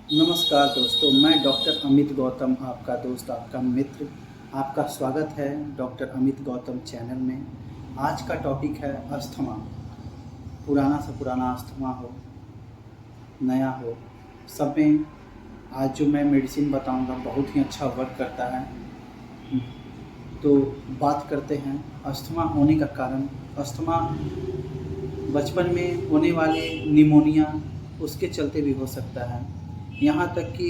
नमस्कार दोस्तों, मैं डॉक्टर अमित गौतम, आपका दोस्त, आपका मित्र। आपका स्वागत है डॉक्टर अमित गौतम चैनल में। आज का टॉपिक है अस्थमा। पुराना से पुराना अस्थमा हो, नया हो, सब में आज जो मैं मेडिसिन बताऊंगा बहुत ही अच्छा वर्क करता है। तो बात करते हैं अस्थमा होने का कारण। अस्थमा बचपन में होने वाले निमोनिया, उसके चलते भी हो सकता है। यहाँ तक कि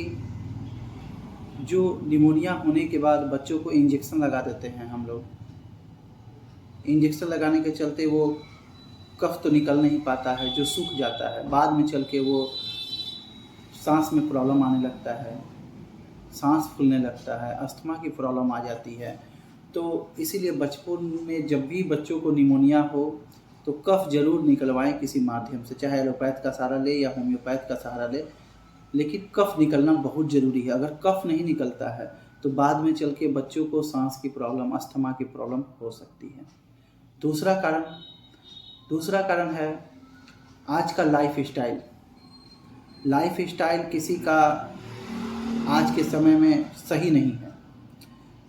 जो निमोनिया होने के बाद बच्चों को इंजेक्शन लगा देते हैं हम लोग। इंजेक्शन लगाने के चलते वो कफ तो निकल नहीं पाता है, जो सूख जाता है। बाद में चल के वो सांस में प्रॉब्लम आने लगता है, सांस फूलने लगता है, अस्थमा की प्रॉब्लम आ जाती है। तो इसीलिए बचपन में जब भी बच्चों को निमोनिया हो तो कफ जरूर निकलवाएं किसी माध्यम से, चाहे एलोपैथ का सहारा ले या होम्योपैथ का सहारा ले, लेकिन कफ निकलना बहुत ज़रूरी है। अगर कफ नहीं निकलता है तो बाद में चल के बच्चों को सांस की प्रॉब्लम, अस्थमा की प्रॉब्लम हो सकती है। दूसरा कारण है आज का लाइफ स्टाइल किसी का आज के समय में सही नहीं है।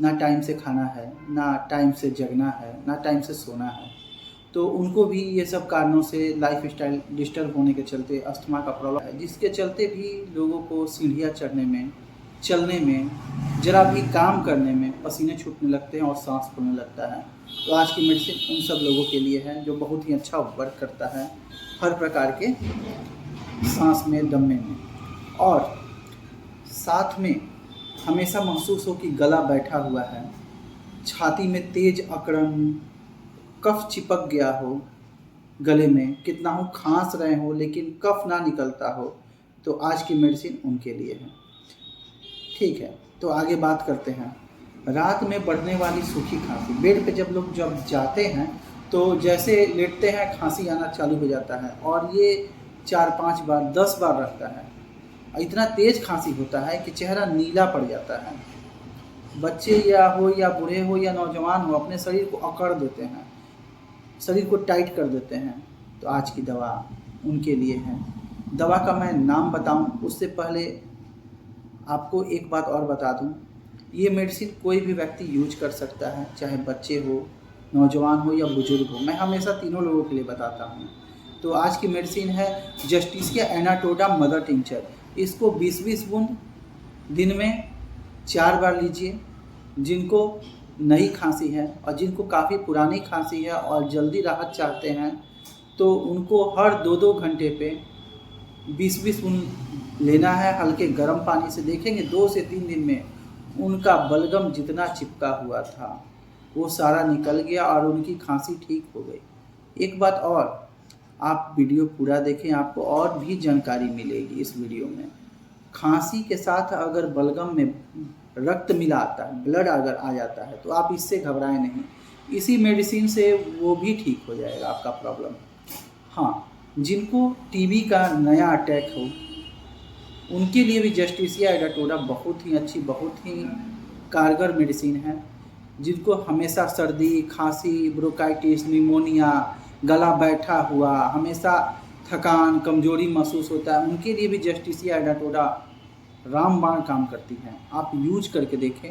ना टाइम से खाना है, ना टाइम से जगना है, ना टाइम से सोना है। तो उनको भी ये सब कारणों से लाइफ स्टाइल डिस्टर्ब होने के चलते अस्थमा का प्रॉब्लम है, जिसके चलते भी लोगों को सीढ़ियाँ चढ़ने में, चलने में, जरा भी काम करने में पसीने छूटने लगते हैं और सांस फूलने लगता है। तो आज की मेडिसिन उन सब लोगों के लिए है जो बहुत ही अच्छा वर्क करता है हर प्रकार के सांस में, दम में। और साथ में हमेशा महसूस हो कि गला बैठा हुआ है, छाती में तेज अकड़न, कफ चिपक गया हो गले में, कितना हो खांस रहे हो लेकिन कफ ना निकलता हो, तो आज की मेडिसिन उनके लिए है। ठीक है, तो आगे बात करते हैं। रात में बढ़ने वाली सूखी खांसी। बेड पे जब जाते हैं तो जैसे लेटते हैं खांसी आना चालू हो जाता है, और ये 4-5 बार, 10 बार रहता है। इतना तेज खांसी होता है कि चेहरा नीला पड़ जाता है। बच्चे या बूढ़े हो या नौजवान हो, अपने शरीर को अकड़ देते हैं, शरीर को टाइट कर देते हैं। तो आज की दवा उनके लिए है। दवा का मैं नाम बताऊं उससे पहले आपको एक बात और बता दूं, ये मेडिसिन कोई भी व्यक्ति यूज कर सकता है, चाहे बच्चे हो, नौजवान हो या बुजुर्ग हो। मैं हमेशा तीनों लोगों के लिए बताता हूँ। तो आज की मेडिसिन है जस्टिसिया एनाटोडा मदर टिंचर। इसको 20-20 बूंद दिन में 4 बार लीजिए। जिनको नई खांसी है और जिनको काफ़ी पुरानी खांसी है और जल्दी राहत चाहते हैं, तो उनको हर 2-2 घंटे पे 20-20 बूंद लेना है हल्के गर्म पानी से। देखेंगे 2 से 3 दिन में उनका बलगम जितना चिपका हुआ था वो सारा निकल गया और उनकी खांसी ठीक हो गई। एक बात और, आप वीडियो पूरा देखें, आपको और भी जानकारी मिलेगी इस वीडियो में। खांसी के साथ अगर बलगम में रक्त मिला आता है, ब्लड अगर आ जाता है, तो आप इससे घबराएं नहीं। इसी मेडिसिन से वो भी ठीक हो जाएगा आपका प्रॉब्लम। हाँ, जिनको टीबी का नया अटैक हो उनके लिए भी जस्टिसिया एडाटोडा बहुत ही अच्छी, बहुत ही कारगर मेडिसिन है। जिनको हमेशा सर्दी, खांसी, ब्रोंकाइटिस, निमोनिया, गला बैठा हुआ, हमेशा थकान, कमजोरी महसूस होता है, उनके लिए भी जस्टिसिया एडाटोडा रामबाण काम करती है। आप यूज करके देखें।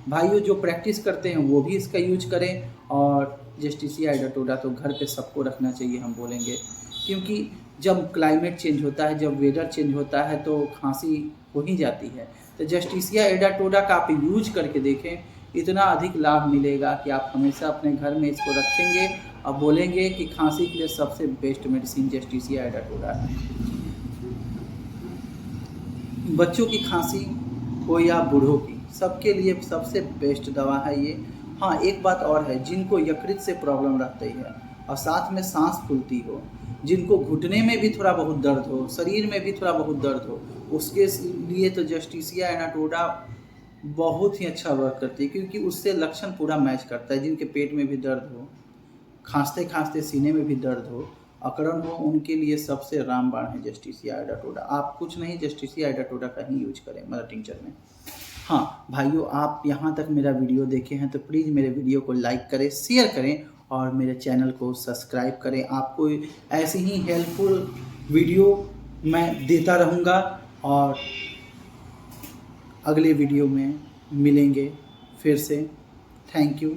भाइयों जो प्रैक्टिस करते हैं वो भी इसका यूज करें, और जस्टिसिया एडाटोडा तो घर पे सबको रखना चाहिए हम बोलेंगे, क्योंकि जब क्लाइमेट चेंज होता है, जब वेदर चेंज होता है तो खांसी हो ही जाती है। तो जस्टिसिया एडाटोडा का आप यूज करके देखें, इतना अधिक लाभ मिलेगा कि आप हमेशा अपने घर में इसको रखेंगे और बोलेंगे कि खांसी के लिए सबसे बेस्ट मेडिसिन जस्टिसिया एडाटोडा है। बच्चों की खांसी हो या बूढ़ों की, सबके लिए सबसे बेस्ट दवा है ये। हाँ, एक बात और है, जिनको यकृत से प्रॉब्लम रहती है और साथ में सांस फूलती हो, जिनको घुटने में भी थोड़ा बहुत दर्द हो, शरीर में भी थोड़ा बहुत दर्द हो, उसके लिए तो जस्टिसिया एनाटोडा बहुत ही अच्छा वर्क करती है, क्योंकि उससे लक्षण पूरा मैच करता है। जिनके पेट में भी दर्द हो, खांसते खांसते सीने में भी दर्द हो, अकड़न हो, उनके लिए सबसे रामबाण है जस्टिसिया एडाटोडा। आप कुछ नहीं, जस्टिसिया एडाटोडा का ही यूज करें मदर टिंचर में। हाँ भाइयों, आप यहाँ तक मेरा वीडियो देखे हैं तो प्लीज़ मेरे वीडियो को लाइक करें, शेयर करें और मेरे चैनल को सब्सक्राइब करें। आपको ऐसी ही हेल्पफुल वीडियो मैं देता रहूँगा। और अगले वीडियो में मिलेंगे फिर से। Thank you.